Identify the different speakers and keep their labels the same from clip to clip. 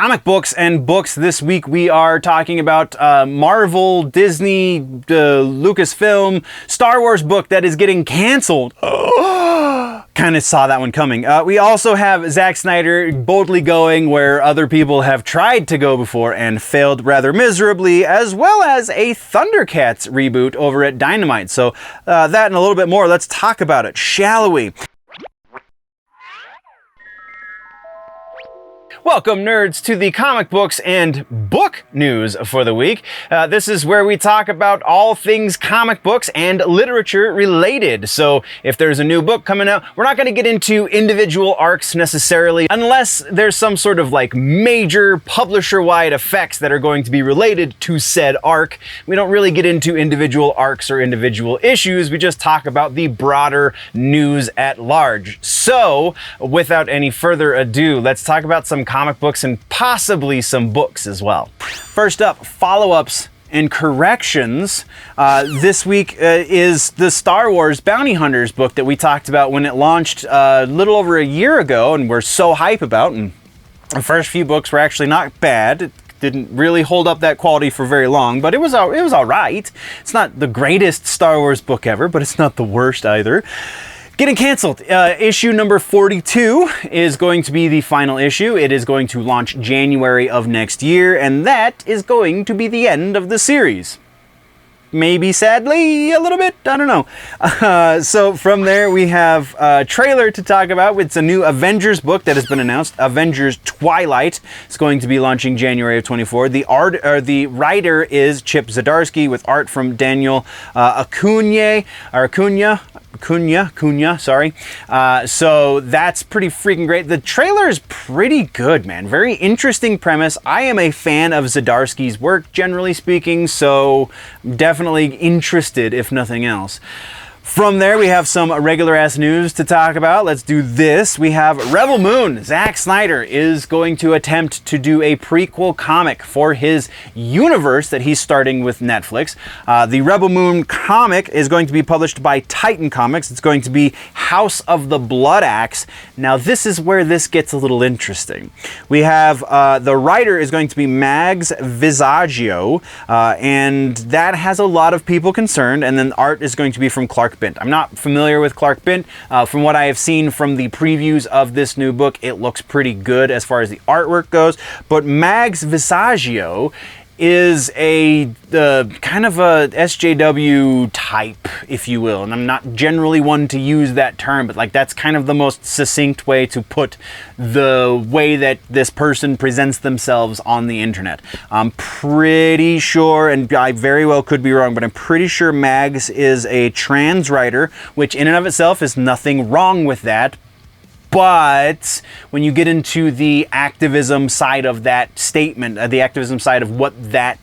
Speaker 1: Comic books and books. This week we are talking about Marvel, Disney, Lucasfilm, Star Wars book that is getting canceled. Kind of saw that one coming. We also have Zack Snyder boldly going where other people have tried to go before and failed rather miserably, as well as a Thundercats reboot over at Dynamite. So that and a little bit more. Let's talk about it, shall we? Welcome, nerds, to the comic books and book news for the week. This is where we talk about all things comic books and literature related. So if there's a new book coming out, we're not going to get into individual arcs necessarily, unless there's some sort of like major publisher-wide effects that are going to be related to said arc. We don't really get into individual arcs or individual issues. We just talk about the broader news at large. So without any further ado, let's talk about some comic books and possibly some books as well. First up, follow-ups and corrections. This week is the Star Wars Bounty Hunters book that we talked about when it launched a little over a year ago and we're so hype about. And the first few books were actually not bad. It didn't really hold up that quality for very long, but it was all right. It's not the greatest Star Wars book ever, but it's not the worst either. Getting canceled. Issue number 42 is going to be the final issue. It is going to launch January of next year, and that is going to be the end of the series. Maybe sadly, a little bit, I don't know. So from there we have a trailer to talk about. It's a new Avengers book that has been announced, Avengers Twilight. It's going to be launching January of 24. The writer is Chip Zdarsky with art from Daniel Acuna, sorry. So that's pretty freaking great. The trailer is pretty good, man. Very interesting premise. I am a fan of Zdarsky's work, generally speaking, so definitely interested, if nothing else. From there, we have some regular-ass news to talk about. Let's do this. We have Rebel Moon. Zack Snyder is going to attempt to do a prequel comic for his universe that he's starting with Netflix. The Rebel Moon comic is going to be published by Titan Comics. It's going to be House of the Bloodaxe. Now, this is where this gets a little interesting. We have the writer is going to be Mags Visaggio, and that has a lot of people concerned, and then art is going to be from Clark Bint. I'm not familiar with Clark Bint. From what I have seen from the previews of this new book, it looks pretty good as far as the artwork goes, but Mags Visaggio is a kind of a SJW type, if you will, and I'm not generally one to use that term, but like that's kind of the most succinct way to put the way that this person presents themselves on the internet. I'm pretty sure, and I very well could be wrong, but I'm pretty sure Mags is a trans writer, which in and of itself is nothing wrong with that. But when you get into the activism side of that statement, the activism side of what that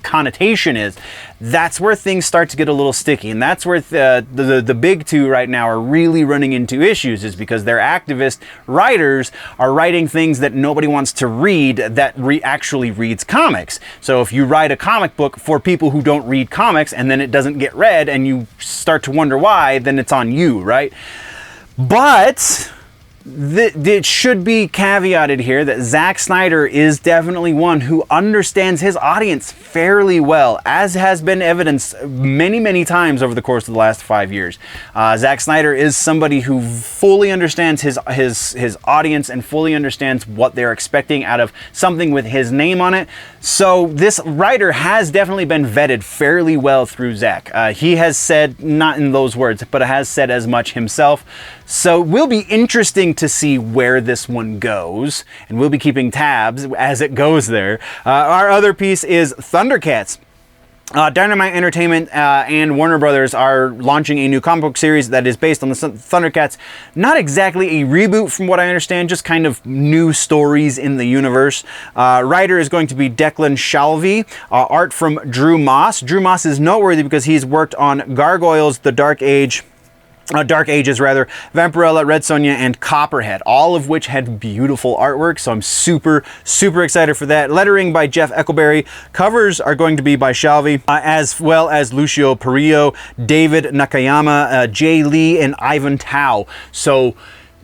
Speaker 1: connotation is, that's where things start to get a little sticky. And that's where the big two right now are really running into issues, is because their activist writers are writing things that nobody wants to read that actually reads comics. So if you write a comic book for people who don't read comics and then it doesn't get read and you start to wonder why, then it's on you, right? But it should be caveated here that Zack Snyder is definitely one who understands his audience fairly well, as has been evidenced many, many times over the course of the last 5 years. Zack Snyder is somebody who fully understands his audience and fully understands what they're expecting out of something with his name on it. So this writer has definitely been vetted fairly well through Zack. He has said, not in those words, but has said as much himself. So it will be interesting to see where this one goes, and we'll be keeping tabs as it goes there. Our other piece is Thundercats. Dynamite Entertainment and Warner Brothers are launching a new comic book series that is based on the Thundercats. Not exactly a reboot from what I understand, just kind of new stories in the universe. Writer is going to be Declan Shalvey. Art from Drew Moss. Drew Moss is noteworthy because he's worked on Gargoyles, The Dark Ages, Vampirella, Red Sonja, and Copperhead, all of which had beautiful artwork, so I'm super, super excited for that. Lettering by Jeff Eckleberry. Covers are going to be by Shalvey, as well as Lucio Parillo, David Nakayama, Jae Lee, and Ivan Tao. So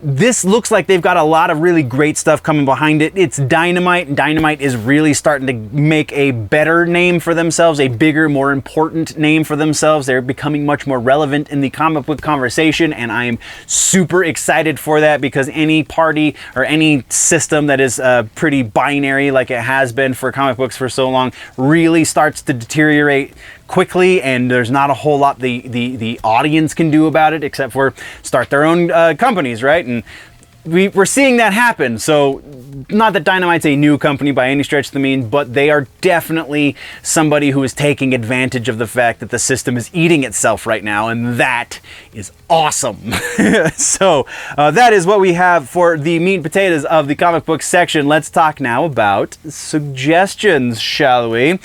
Speaker 1: this looks like they've got a lot of really great stuff coming behind it. It's Dynamite. Dynamite is really starting to make a better name for themselves, a bigger, more important name for themselves. They're becoming much more relevant in the comic book conversation, and I am super excited for that, because any party or any system that is pretty binary like it has been for comic books for so long really starts to deteriorate quickly, and there's not a whole lot the audience can do about it except for start their own companies, right? And we're seeing that happen. So not that Dynamite's a new company by any stretch of the means, but they are definitely somebody who is taking advantage of the fact that the system is eating itself right now, and that is awesome. So that is what we have for the meat and potatoes of the comic book section. Let's talk now about suggestions, shall we?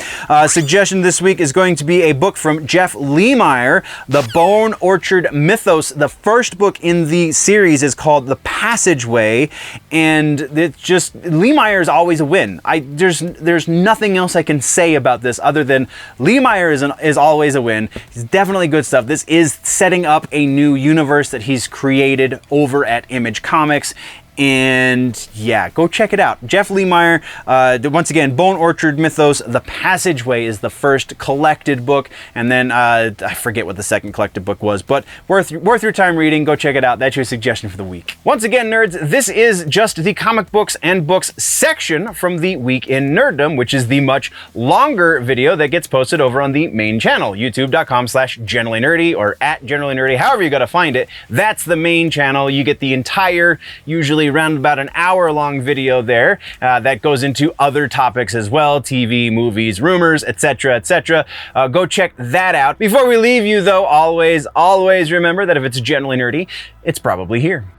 Speaker 1: Suggestion this week is going to be a book from Jeff Lemire, The Bone Orchard Mythos. The first book in the series is called The Passageway, and it's just, Lemire is always a win. There's nothing else I can say about this other than Lemire is always a win. It's definitely good stuff. This is setting up a new universe that he's created over at Image Comics. And yeah, go check it out. Jeff Lemire, once again, Bone Orchard Mythos, The Passageway is the first collected book, and then I forget what the second collected book was, but worth your time reading. Go check it out. That's your suggestion for the week. Once again, nerds, this is just the comic books and books section from the Week in Nerddom, which is the much longer video that gets posted over on the main channel, youtube.com/generallynerdy or @generallynerdy, however you gotta find it. That's the main channel. You get the entire, usually around about an hour-long video there that goes into other topics as well, TV, movies, rumors, etc., etc. Go check that out. Before we leave you, though, always remember that if it's generally nerdy, it's probably here.